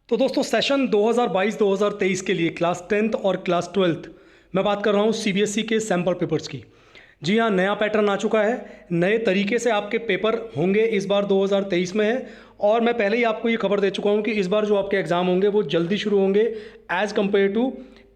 तो दोस्तों सेशन 2022-2023 के लिए क्लास 10th और क्लास 12th मैं बात कर रहा हूँ सीबीएसई के सैम्पल पेपर्स की। जी हाँ, नया पैटर्न आ चुका है, नए तरीके से आपके पेपर होंगे इस बार 2023 में है। और मैं पहले ही आपको ये खबर दे चुका हूँ कि इस बार जो आपके एग्ज़ाम होंगे वो जल्दी शुरू होंगे as compared to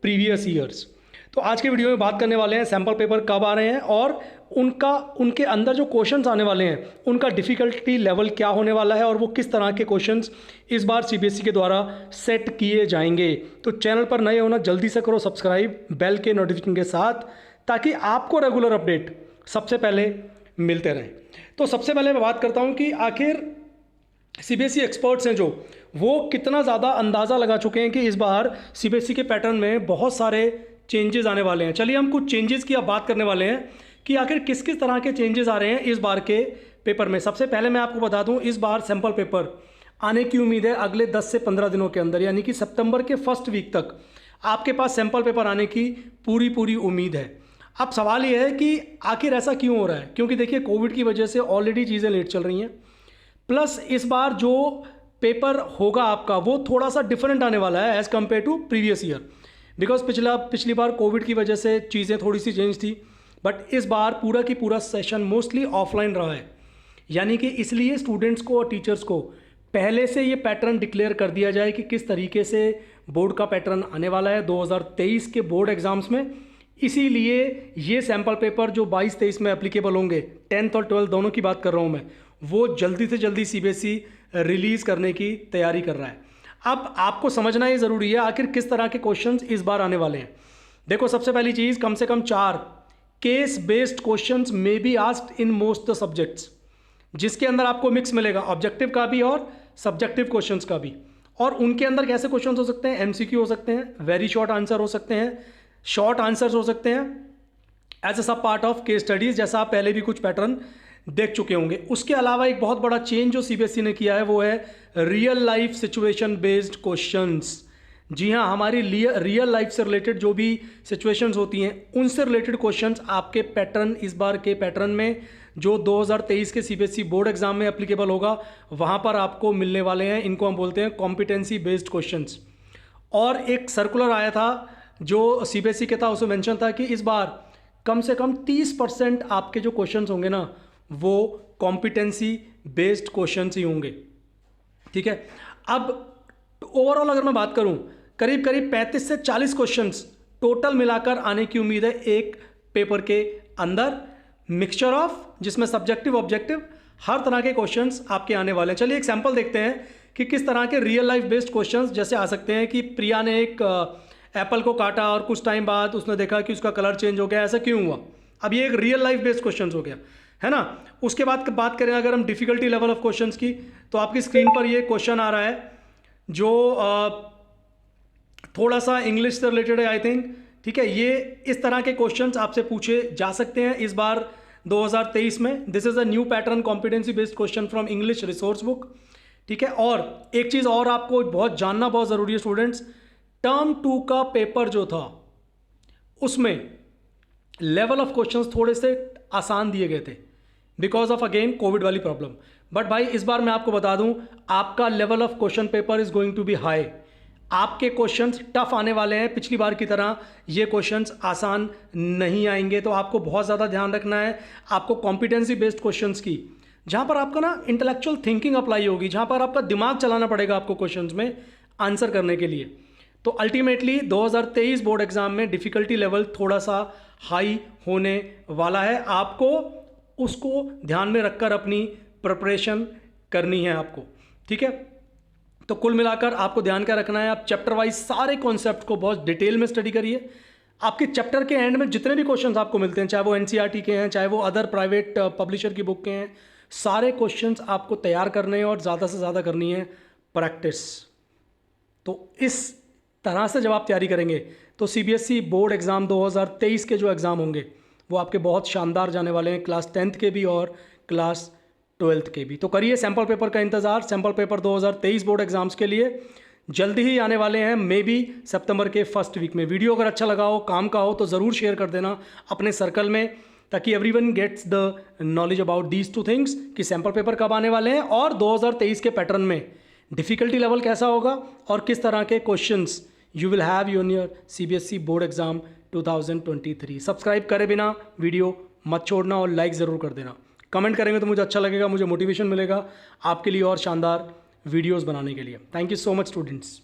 previous years. तो आज के वीडियो में बात करने वाले हैं सैम्पल पेपर कब आ रहे हैं और उनके अंदर जो क्वेश्चंस आने वाले हैं उनका डिफ़िकल्टी लेवल क्या होने वाला है और वो किस तरह के क्वेश्चंस इस बार सीबीएसई के द्वारा सेट किए जाएंगे। तो चैनल पर नए होना जल्दी से करो सब्सक्राइब बेल के नोटिफिकेशन के साथ, ताकि आपको रेगुलर अपडेट सबसे पहले मिलते रहें। तो सबसे पहले मैं बात करता हूँ कि आखिर सीबीएसई एक्सपर्ट्स हैं जो वो कितना ज़्यादा अंदाज़ा लगा चुके हैं कि इस बार सीबीएसई के पैटर्न में बहुत सारे चेंजेस आने वाले हैं। चलिए हम कुछ चेंजेस की अब बात करने वाले हैं कि आखिर किस किस तरह के चेंजेस आ रहे हैं इस बार के पेपर में। सबसे पहले मैं आपको बता दूं, इस बार सैम्पल पेपर आने की उम्मीद है अगले 10 से 15 दिनों के अंदर, यानी कि सितंबर के फर्स्ट वीक तक आपके पास सैम्पल पेपर आने की पूरी उम्मीद है। अब सवाल यह है कि आखिर ऐसा क्यों हो रहा है, क्योंकि देखिए कोविड की वजह से ऑलरेडी चीज़ें लेट चल रही हैं, प्लस इस बार जो पेपर होगा आपका वो थोड़ा सा डिफरेंट आने वाला है as compared to previous year. Because पिछली बार कोविड की वजह से चीज़ें थोड़ी सी चेंज थी, बट इस बार पूरा की पूरा सेशन मोस्टली ऑफलाइन रहा है, यानी कि इसलिए स्टूडेंट्स को और टीचर्स को पहले से ये पैटर्न डिक्लेयर कर दिया जाए कि किस तरीके से बोर्ड का पैटर्न आने वाला है 2023 के बोर्ड एग्जाम्स में। इसीलिए ये सैम्पल पेपर जो 22-23 में एप्लीकेबल होंगे, 10th और 12th दोनों की बात कर रहा हूँ मैं, वो जल्दी से जल्दी सीबीएसई रिलीज़ करने की तैयारी कर रहा है। अब आपको समझना ये ज़रूरी है आखिर किस तरह के क्वेश्चंस इस बार आने वाले हैं। देखो, सबसे पहली चीज़, कम से कम 4 case based questions may be asked in most the subjects, जिसके अंदर आपको मिक्स मिलेगा ऑब्जेक्टिव का भी और सब्जेक्टिव क्वेश्चंस का भी। और उनके अंदर कैसे क्वेश्चंस हो सकते हैं? एमसीक्यू हो सकते हैं, वेरी शॉर्ट आंसर हो सकते हैं, शॉर्ट आंसर्स हो सकते हैं एज अ सब पार्ट ऑफ केस स्टडीज़, जैसा आप पहले भी कुछ पैटर्न देख चुके होंगे। उसके अलावा एक बहुत बड़ा चेंज जो सीबीएसई ने किया है वो है real life situation based questions. जी हाँ, हमारी रियल लाइफ से रिलेटेड जो भी सिचुएशंस होती हैं उनसे रिलेटेड क्वेश्चंस आपके पैटर्न, इस बार के पैटर्न में जो 2023 के सीबीएसई बोर्ड एग्जाम में एप्लीकेबल होगा वहाँ पर आपको मिलने वाले हैं। इनको हम बोलते हैं कॉम्पिटेंसी बेस्ड क्वेश्चंस। और एक सर्कुलर आया था जो सीबीएसई के था, उसमें मेंशन था कि इस बार कम से कम 30% आपके जो क्वेश्चंस होंगे ना वो कॉम्पिटेंसी बेस्ड क्वेश्चंस ही होंगे। ठीक है, अब ओवरऑल अगर मैं बात करूं, करीब करीब 35 से 40 क्वेश्चंस टोटल मिलाकर आने की उम्मीद है एक पेपर के अंदर, मिक्सचर ऑफ जिसमें सब्जेक्टिव ऑब्जेक्टिव हर तरह के क्वेश्चंस आपके आने वाले हैं। चलिए एक सैंपल देखते हैं कि किस तरह के रियल लाइफ बेस्ड क्वेश्चंस जैसे आ सकते हैं कि प्रिया ने एक एप्पल को काटा और कुछ टाइम बाद उसने देखा कि उसका कलर चेंज हो गया, ऐसा क्यों हुआ। अब ये एक रियल लाइफ बेस्ड क्वेश्चन हो गया, है ना। उसके बाद बात करें अगर हम डिफिकल्टी लेवल ऑफ क्वेश्चंस की, तो आपकी स्क्रीन पर ये क्वेश्चन आ रहा है जो थोड़ा सा इंग्लिश से रिलेटेड है आई थिंक। ठीक है, ये इस तरह के क्वेश्चंस आपसे पूछे जा सकते हैं इस बार 2023 में। This is a new pattern competency based question from English resource book. ठीक है, और एक चीज़ और आपको बहुत जानना बहुत ज़रूरी है स्टूडेंट्स, टर्म 2 का पेपर जो था उसमें लेवल ऑफ क्वेश्चंस थोड़े से आसान दिए गए थे बिकॉज ऑफ अगेन कोविड वाली प्रॉब्लम। बट भाई इस बार मैं आपको बता दूं, आपका level of question paper is going to be high. आपके क्वेश्चंस टफ आने वाले हैं, पिछली बार की तरह ये क्वेश्चंस आसान नहीं आएंगे। तो आपको बहुत ज़्यादा ध्यान रखना है आपको कॉम्पिटेंसी बेस्ड क्वेश्चंस की, जहाँ पर आपका ना इंटेलेक्चुअल थिंकिंग अप्लाई होगी, जहाँ पर आपका दिमाग चलाना पड़ेगा आपको क्वेश्चंस में आंसर करने के लिए। तो अल्टीमेटली 2023 बोर्ड एग्जाम में डिफ़िकल्टी लेवल थोड़ा सा हाई होने वाला है, आपको उसको ध्यान में रखकर अपनी प्रिपरेशन करनी है आपको। ठीक है, तो कुल मिलाकर आपको ध्यान क्या रखना है, आप चैप्टर वाइज सारे कॉन्सेप्ट को बहुत डिटेल में स्टडी करिए। आपके चैप्टर के एंड में जितने भी क्वेश्चंस आपको मिलते हैं, चाहे वो एनसीईआरटी के हैं, चाहे वो अदर प्राइवेट पब्लिशर की बुक के हैं, सारे क्वेश्चंस आपको तैयार करने हैं और ज़्यादा से ज़्यादा करनी है प्रैक्टिस। तो इस तरह से जब आप तैयारी करेंगे तो सीबीएसई बोर्ड एग्ज़ाम 2023 के जो एग्ज़ाम होंगे वो आपके बहुत शानदार जाने वाले हैं, क्लास 10th के भी और क्लास 12th के भी। तो करिए सैम्पल पेपर का इंतज़ार। सैम्पल पेपर 2023 बोर्ड एग्ज़ाम्स के लिए जल्दी ही आने वाले हैं, मे बी सितंबर के फर्स्ट वीक में। वीडियो अगर अच्छा लगा हो, काम का हो, तो ज़रूर शेयर कर देना अपने सर्कल में, ताकि everyone gets the knowledge about these two things कि सैम्पल पेपर कब आने वाले हैं और 2023 के पैटर्न में डिफ़िकल्टी लेवल कैसा होगा और किस तरह के questions you will have in your CBSE board exam 2023। Subscribe करे बिना वीडियो मत छोड़ना और लाइक ज़रूर कर देना। कमेंट करेंगे तो मुझे अच्छा लगेगा, मुझे मोटिवेशन मिलेगा आपके लिए और शानदार वीडियोस बनाने के लिए। Thank you so much students.